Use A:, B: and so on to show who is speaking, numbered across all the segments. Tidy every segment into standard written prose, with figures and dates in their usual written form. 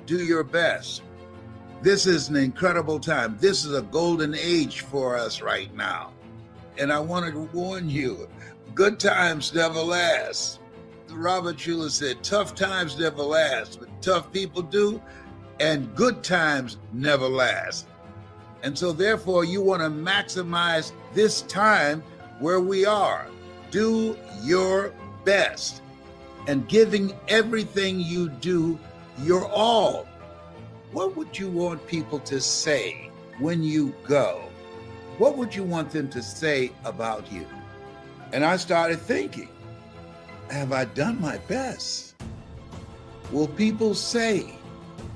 A: do your best. This is an incredible time. This is a golden age for us right now. And I wanted to warn you, good times never last. Robert Schuller said, tough times never last, but tough people do, and good times never last. And so therefore, you want to maximize this time where we are. Do your best, and giving everything you do your all. What would you want people to say when you go? What would you want them to say about you? And I started thinking, have I done my best? Will people say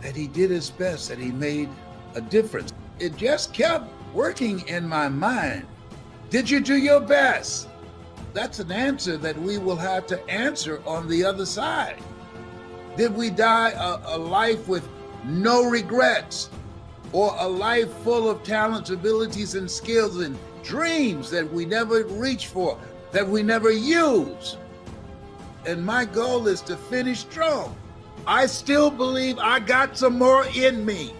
A: that he did his best, that he made a difference? It just kept working in my mind. Did you do your best? That's an answer that we will have to answer on the other side. Did we die a life with no regrets, or a life full of talents, abilities, and skills and dreams that we never reach for, that we never use? And my goal is to finish strong. I still believe I got some more in me,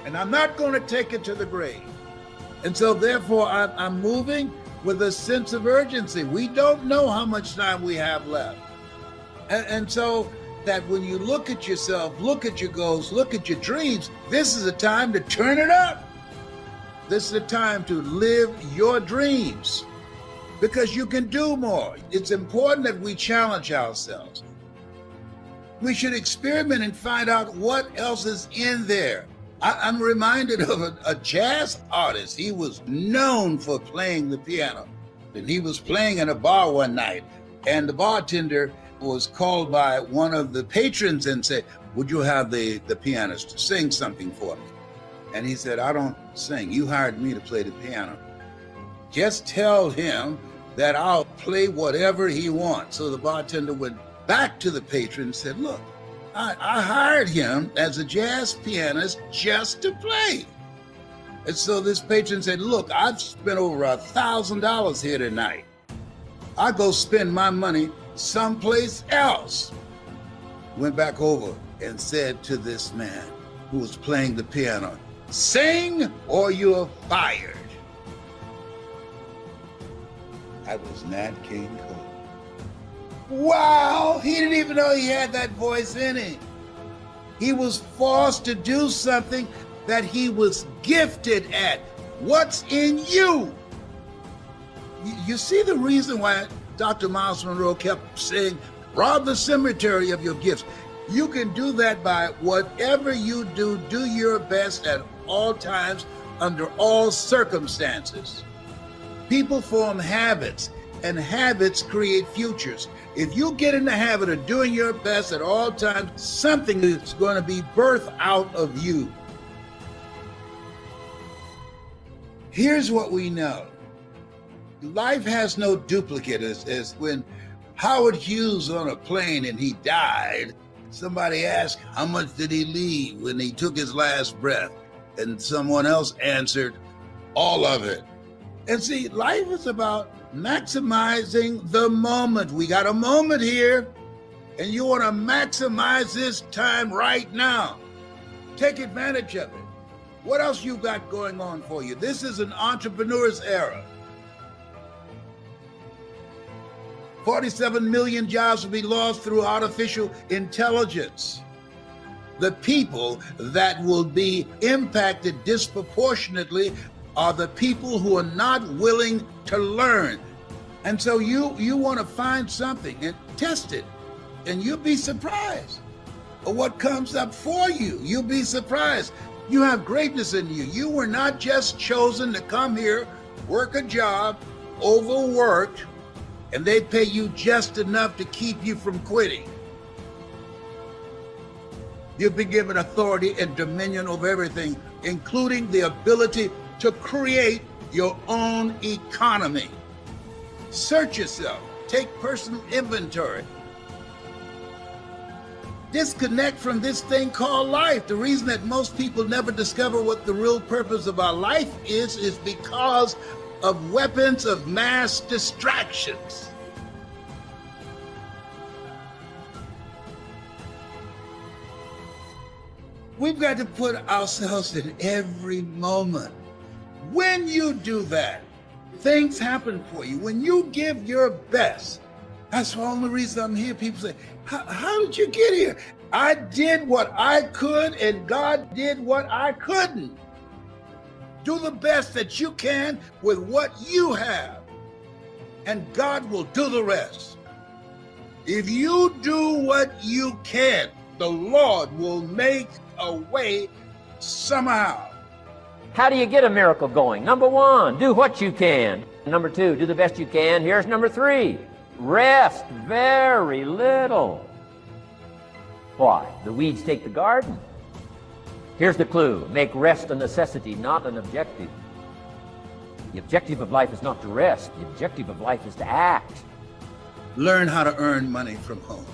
A: and I'm not going to take it to the grave. And so therefore, I'm moving with a sense of urgency. We don't know how much time we have left. And so that when you look at yourself, look at your goals, look at your dreams, this is a time to turn it up. This is a time to live your dreams, because you can do more. It's important that we challenge ourselves. We should experiment and find out what else is in there. I'm reminded of a jazz artist. He was known for playing the piano. And he was playing in a bar one night, and the bartender was called by one of the patrons and said, would you have the pianist sing something for me? And he said, I don't sing. You hired me to play the piano. Just tell him that I'll play whatever he wants. So the bartender went back to the patron and said, look, I hired him as a jazz pianist just to play. And so this patron said, look, I've spent over $1,000 here tonight. I go spend my money someplace else. Went back over and said to this man who was playing the piano, sing or you're fired. I was Nat King Cole. Wow, he didn't even know he had that voice in him. He was forced to do something that he was gifted at. What's in you? You see the reason why Dr. Miles Monroe kept saying, rob the cemetery of your gifts. You can do that by whatever you do, do your best at all times, under all circumstances. People form habits, and habits create futures. If you get in the habit of doing your best at all times, something is going to be birthed out of you. Here's what we know. Life has no duplicate. As when Howard Hughes on a plane and he died, somebody asked, how much did he leave when he took his last breath? And someone else answered, all of it. And see, life is about maximizing the moment. We got a moment here, and you want to maximize this time right now. Take advantage of it. What else you got going on for you? This is an entrepreneur's era. 47 million jobs will be lost through artificial intelligence. The people that will be impacted disproportionately are the people who are not willing to learn. And so you want to find something and test it, and you'll be surprised at what comes up for you. You'll be surprised. You have greatness in you. You were not just chosen to come here, work a job, overworked, and they pay you just enough to keep you from quitting. You've been given authority and dominion over everything, including the ability to create your own economy. Search yourself. Take personal inventory. Disconnect from this thing called life. The reason that most people never discover what the real purpose of our life is because of weapons of mass distractions. We've got to put ourselves in every moment. When you do that, things happen for you. When you give your best, that's the only reason I'm here. People say, how did you get here? I did what I could and God did what I couldn't. Do the best that you can with what you have, and God will do the rest. If you do what you can, the Lord will make a way somehow.
B: How do you get a miracle going? Number one, do what you can. Number two, do the best you can. Here's number three, rest very little. Why? The weeds take the garden. Here's the clue. Make rest a necessity, not an objective. The objective of life is not to rest. The objective of life is to act.
A: Learn how to earn money from home.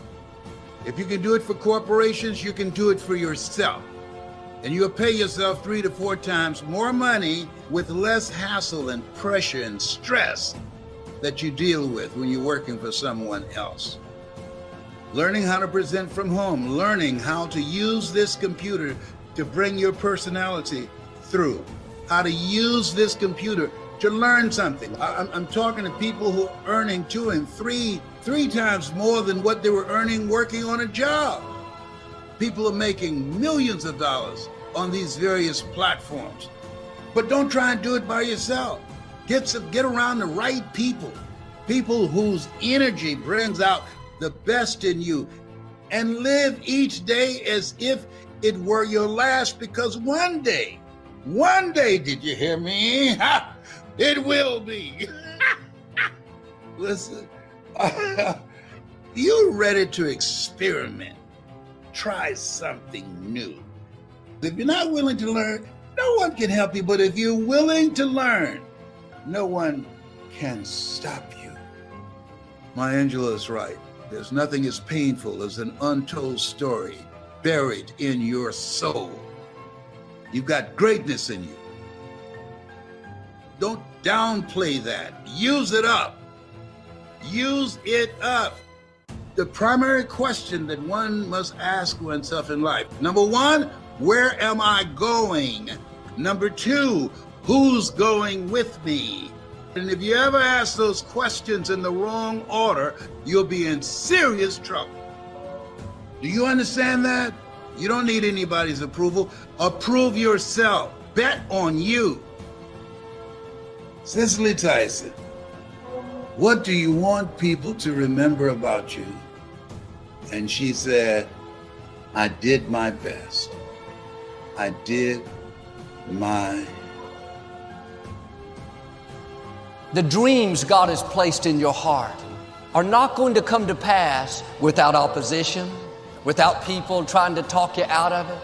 A: If you can do it for corporations, you can do it for yourself. And you'll pay yourself 3 to 4 times more money with less hassle and pressure and stress that you deal with when you're working for someone else. Learning how to present from home, learning how to use this computer to bring your personality through, how to use this computer to learn something. I'm talking to people who are earning 2 and 3 times more than what they were earning working on a job. People are making millions of dollars on these various platforms. But don't try and do it by yourself. Get around the right people, people whose energy brings out the best in you, and live each day as if it were your last, because one day, did you hear me? It will be. Listen, you're ready to experiment. Try something new. If you're not willing to learn, no one can help you. But if you're willing to learn, no one can stop you. Maya Angelou is right. There's nothing as painful as an untold story buried in your soul. You've got greatness in you. Don't downplay that. Use it up. Use it up. The primary question that one must ask oneself in life. Number one, where am I going? Number two, who's going with me? And if you ever ask those questions in the wrong order, you'll be in serious trouble. Do you understand that? You don't need anybody's approval. Approve yourself. Bet on you. Cicely Tyson, what do you want people to remember about you? And she said, I did my best. I did my...
C: The dreams God has placed in your heart are not going to come to pass without opposition, without people trying to talk you out of it.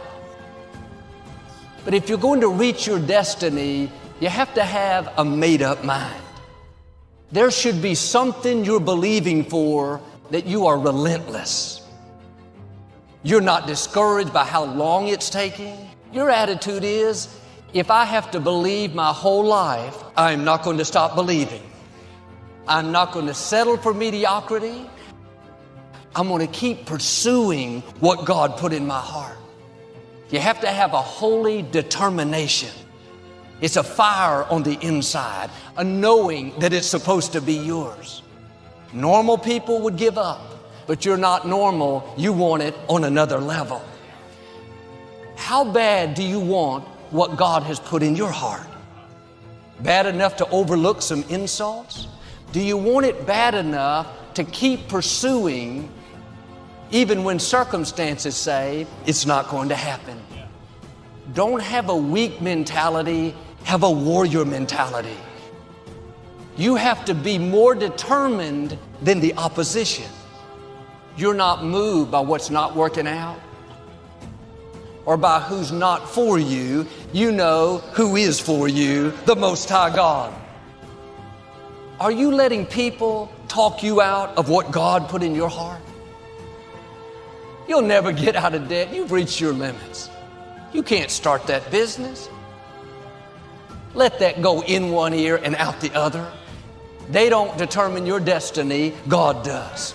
C: But if you're going to reach your destiny, you have to have a made-up mind. There should be something you're believing for, that you are relentless. You're not discouraged by how long it's taking. Your attitude is, if I have to believe my whole life, I'm not going to stop believing. I'm not going to settle for mediocrity. I'm going to keep pursuing what God put in my heart. You have to have a holy determination. It's a fire on the inside, a knowing that it's supposed to be yours. Normal people would give up, but you're not normal. You want it on another level. How bad do you want what God has put in your heart? Bad enough to overlook some insults? Do you want it bad enough to keep pursuing even when circumstances say it's not going to happen? Don't have a weak mentality, have a warrior mentality. You have to be more determined than the opposition. You're not moved by what's not working out or by who's not for you. You know who is for you, the Most High God. Are you letting people talk you out of what God put in your heart? You'll never get out of debt. You've reached your limits. You can't start that business. Let that go in one ear and out the other. They don't determine your destiny, God does.